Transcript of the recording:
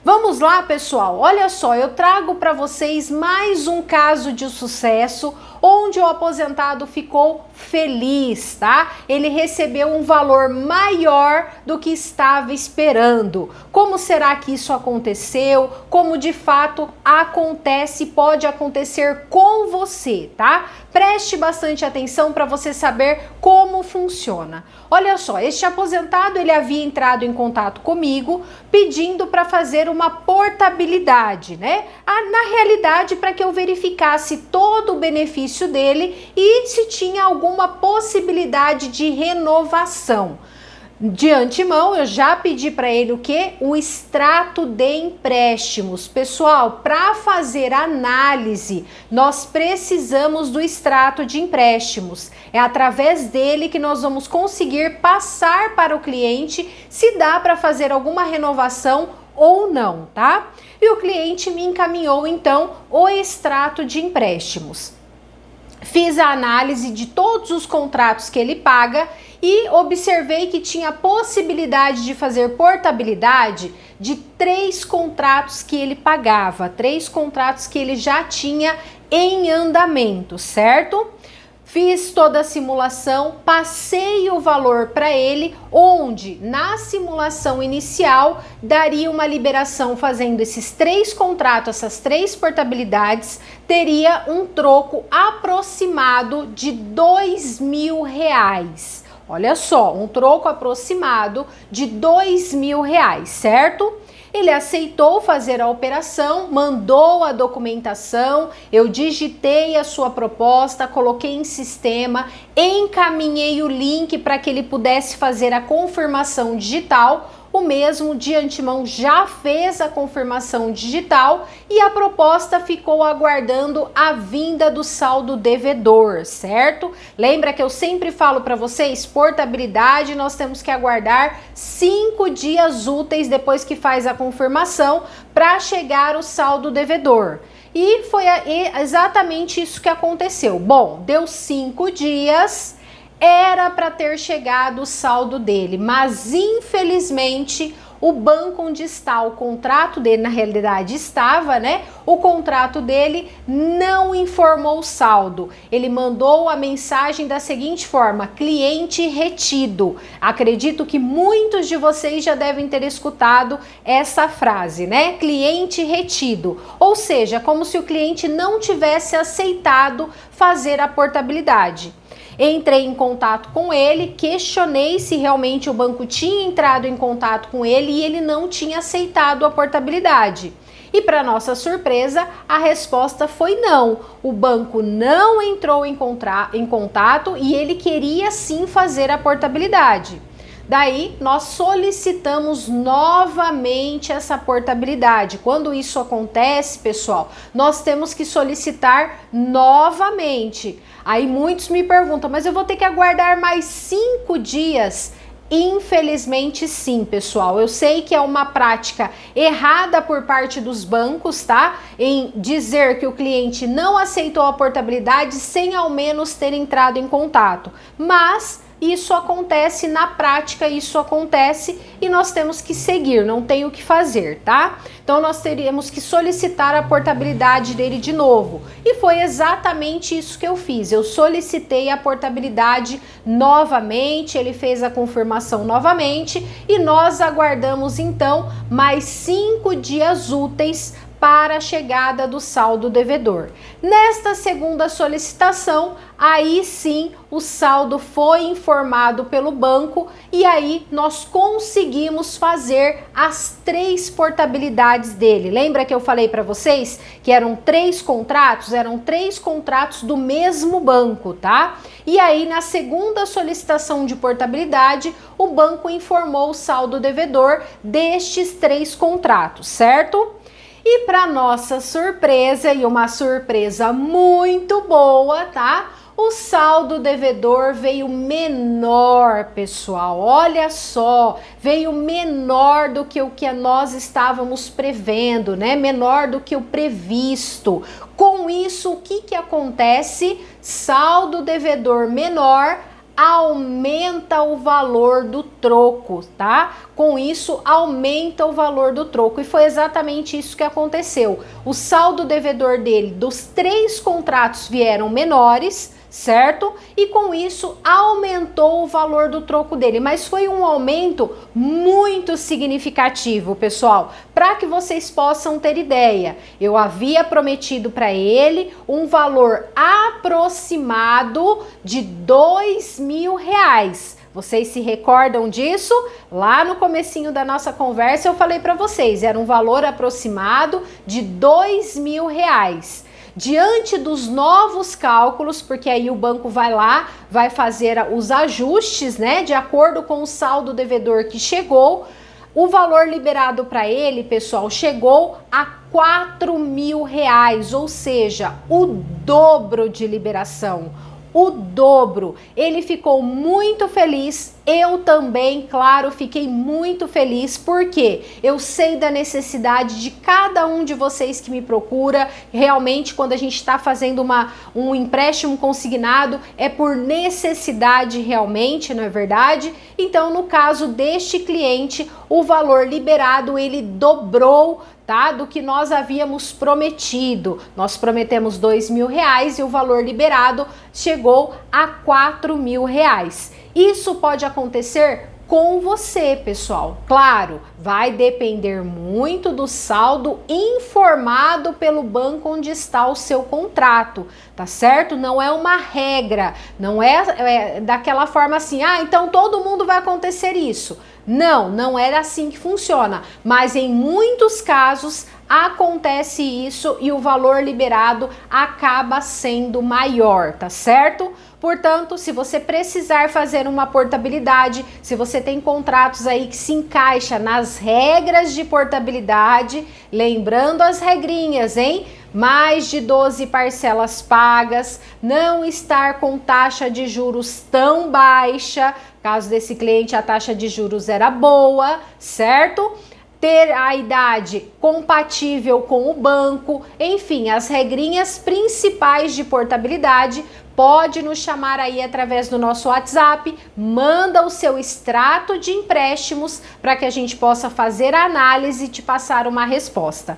Vamos lá, pessoal. Olha só, eu trago para vocês mais um caso de sucesso onde o aposentado ficou feliz, tá? Ele recebeu um valor maior do que estava esperando. Como será que isso aconteceu? Como de fato acontece, pode acontecer com você, tá? Preste bastante atenção para você saber como funciona. Olha só, este aposentado ele havia entrado em contato comigo pedindo para fazer uma portabilidade, né? Na realidade, para que eu verificasse todo o benefício dele e se tinha alguma possibilidade de renovação. De antemão, eu já pedi para ele o quê? O extrato de empréstimos. Pessoal, para fazer análise, nós precisamos do extrato de empréstimos. É através dele que nós vamos conseguir passar para o cliente se dá para fazer alguma renovação ou não, tá? E o cliente me encaminhou, então, o extrato de empréstimos. Fiz a análise de todos os contratos que ele paga e observei que tinha possibilidade de fazer portabilidade de 3 contratos que ele pagava, 3 contratos que ele já tinha em andamento, certo? Fiz toda a simulação, passei o valor para ele, onde na simulação inicial daria uma liberação fazendo esses 3 contratos, essas 3 portabilidades, teria um troco aproximado de R$2.000. Olha só, um troco aproximado de R$2.000, certo? Ele aceitou fazer a operação, mandou a documentação, eu digitei a sua proposta, coloquei em sistema, encaminhei o link para que ele pudesse fazer a confirmação digital. O mesmo de antemão já fez a confirmação digital e a proposta ficou aguardando a vinda do saldo devedor, certo? Lembra que eu sempre falo para vocês, portabilidade nós temos que aguardar 5 dias úteis depois que faz a confirmação para chegar o saldo devedor. E foi exatamente isso que aconteceu. Bom, deu 5 dias... Era para ter chegado o saldo dele, mas infelizmente o banco onde está o contrato dele, na realidade estava, né? O contrato dele não informou o saldo. Ele mandou a mensagem da seguinte forma: cliente retido. Acredito que muitos de vocês já devem ter escutado essa frase, né? Cliente retido. Ou seja, como se o cliente não tivesse aceitado fazer a portabilidade. Entrei em contato com ele, questionei se realmente o banco tinha entrado em contato com ele e ele não tinha aceitado a portabilidade. E para nossa surpresa, a resposta foi não. O banco não entrou em contato e ele queria sim fazer a portabilidade. Daí, nós solicitamos novamente essa portabilidade. Quando isso acontece, pessoal, nós temos que solicitar novamente. Aí muitos me perguntam, mas eu vou ter que aguardar mais 5 dias? Infelizmente sim, pessoal. Eu sei que é uma prática errada por parte dos bancos, tá? Em dizer que o cliente não aceitou a portabilidade sem ao menos ter entrado em contato. Mas isso acontece na prática, isso acontece e nós temos que seguir, não tem o que fazer, tá? Então nós teríamos que solicitar a portabilidade dele de novo. E foi exatamente isso que eu fiz. Eu solicitei a portabilidade novamente, ele fez a confirmação novamente e nós aguardamos então mais 5 dias úteis para a chegada do saldo devedor. Nesta segunda solicitação, aí sim o saldo foi informado pelo banco e aí nós conseguimos fazer as 3 portabilidades dele. Lembra que eu falei para vocês que eram 3 contratos? Eram 3 contratos do mesmo banco, tá? E aí na segunda solicitação de portabilidade, o banco informou o saldo devedor destes 3 contratos, certo? E para nossa surpresa, e uma surpresa muito boa, tá? O saldo devedor veio menor, pessoal. Olha só, veio menor do que o que nós estávamos prevendo, né? Menor do que o previsto. Com isso, o que acontece? Saldo devedor menor, aumenta o valor do troco, tá? Com isso, aumenta o valor do troco. E foi exatamente isso que aconteceu. O saldo devedor dele, dos 3 contratos, vieram menores, certo? E com isso aumentou o valor do troco dele, mas foi um aumento muito significativo, pessoal, para que vocês possam ter ideia. Eu havia prometido para ele um valor aproximado de R$ 2.000. Vocês se recordam disso? Lá no comecinho da nossa conversa eu falei para vocês, era um valor aproximado de R$ 2.000. Diante dos novos cálculos, porque aí o banco vai lá, vai fazer os ajustes, né, de acordo com o saldo devedor que chegou, o valor liberado para ele, pessoal, chegou a R$ 4.000, ou seja, o dobro de liberação. O dobro. Ele ficou muito feliz, eu também, claro, fiquei muito feliz, porque eu sei da necessidade de cada um de vocês que me procura. Realmente, quando a gente está fazendo um empréstimo consignado, é por necessidade realmente, não é verdade? Então, no caso deste cliente, o valor liberado, ele dobrou, tá? Do que nós havíamos prometido. Nós prometemos R$ 2.000 e o valor liberado chegou a R$ 4.000. Isso pode acontecer com você, pessoal. Claro, vai depender muito do saldo informado pelo banco onde está o seu contrato, tá certo? Não é uma regra, não é daquela forma assim, então todo mundo vai acontecer isso. Não, não era assim que funciona, mas em muitos casos acontece isso e o valor liberado acaba sendo maior, tá certo? Portanto, se você precisar fazer uma portabilidade, se você tem contratos aí que se encaixa nas regras de portabilidade, lembrando as regrinhas, hein? Mais de 12 parcelas pagas, não estar com taxa de juros tão baixa, caso desse cliente a taxa de juros era boa, certo? Ter a idade compatível com o banco, enfim, as regrinhas principais de portabilidade. Pode nos chamar aí através do nosso WhatsApp, manda o seu extrato de empréstimos para que a gente possa fazer a análise e te passar uma resposta.